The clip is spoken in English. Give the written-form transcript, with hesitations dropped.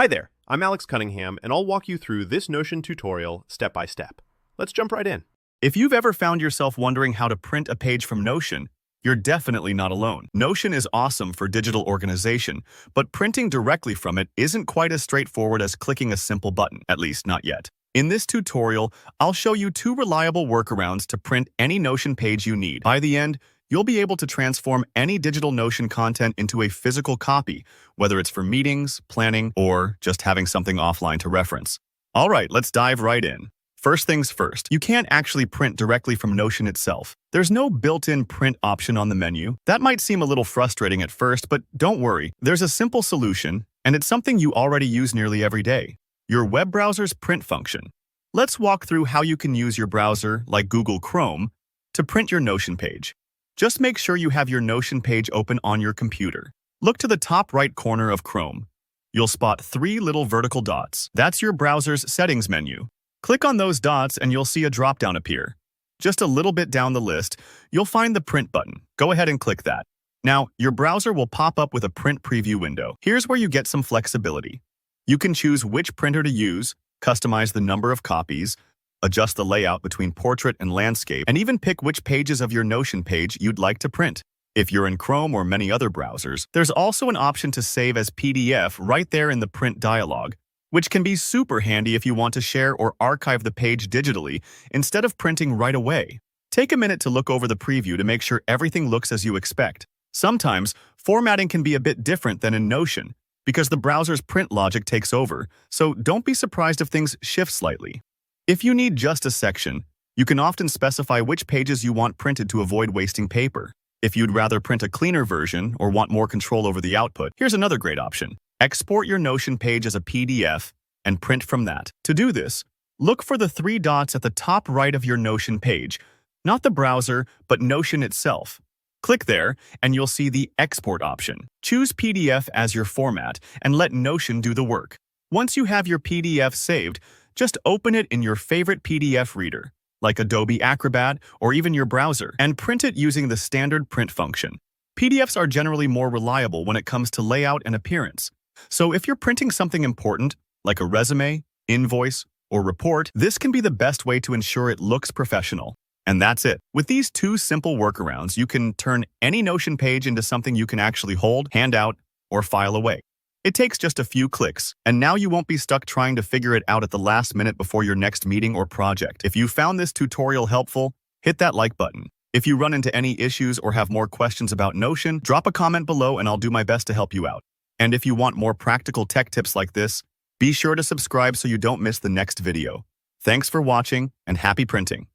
Hi there, I'm Alex Cunningham, and I'll walk you through this Notion tutorial step by step. Let's jump right in. If you've ever found yourself wondering how to print a page from Notion, you're definitely not alone. Notion is awesome for digital organization, but printing directly from it isn't quite as straightforward as clicking a simple button, at least not yet. In this tutorial, I'll show you 2 reliable workarounds to print any Notion page you need. By the end, you'll be able to transform any digital Notion content into a physical copy, whether it's for meetings, planning, or just having something offline to reference. All right, let's dive right in. First things first, you can't actually print directly from Notion itself. There's no built-in print option on the menu. That might seem a little frustrating at first, but don't worry. There's a simple solution, and it's something you already use nearly every day: your web browser's print function. Let's walk through how you can use your browser, like Google Chrome, to print your Notion page. Just make sure you have your Notion page open on your computer. Look to the top right corner of Chrome. You'll spot 3 little vertical dots. That's your browser's settings menu. Click on those dots and you'll see a drop-down appear. Just a little bit down the list, you'll find the print button. Go ahead and click that. Now, your browser will pop up with a print preview window. Here's where you get some flexibility. You can choose which printer to use, customize the number of copies, adjust the layout between portrait and landscape, and even pick which pages of your Notion page you'd like to print. If you're in Chrome or many other browsers, there's also an option to save as PDF right there in the print dialog, which can be super handy if you want to share or archive the page digitally instead of printing right away. Take a minute to look over the preview to make sure everything looks as you expect. Sometimes, formatting can be a bit different than in Notion because the browser's print logic takes over, so don't be surprised if things shift slightly. If you need just a section, you can often specify which pages you want printed to avoid wasting paper. If you'd rather print a cleaner version or want more control over the output, here's another great option. Export your Notion page as a PDF and print from that. To do this, look for the 3 dots at the top right of your Notion page, not the browser, but Notion itself. Click there, and you'll see the Export option. Choose PDF as your format and let Notion do the work. Once you have your PDF saved, just open it in your favorite PDF reader, like Adobe Acrobat or even your browser, and print it using the standard print function. PDFs are generally more reliable when it comes to layout and appearance. So if you're printing something important, like a resume, invoice, or report, this can be the best way to ensure it looks professional. And that's it. With these 2 simple workarounds, you can turn any Notion page into something you can actually hold, hand out, or file away. It takes just a few clicks, and now you won't be stuck trying to figure it out at the last minute before your next meeting or project. If you found this tutorial helpful, hit that like button. If you run into any issues or have more questions about Notion, drop a comment below and I'll do my best to help you out. And if you want more practical tech tips like this, be sure to subscribe so you don't miss the next video. Thanks for watching, and happy printing!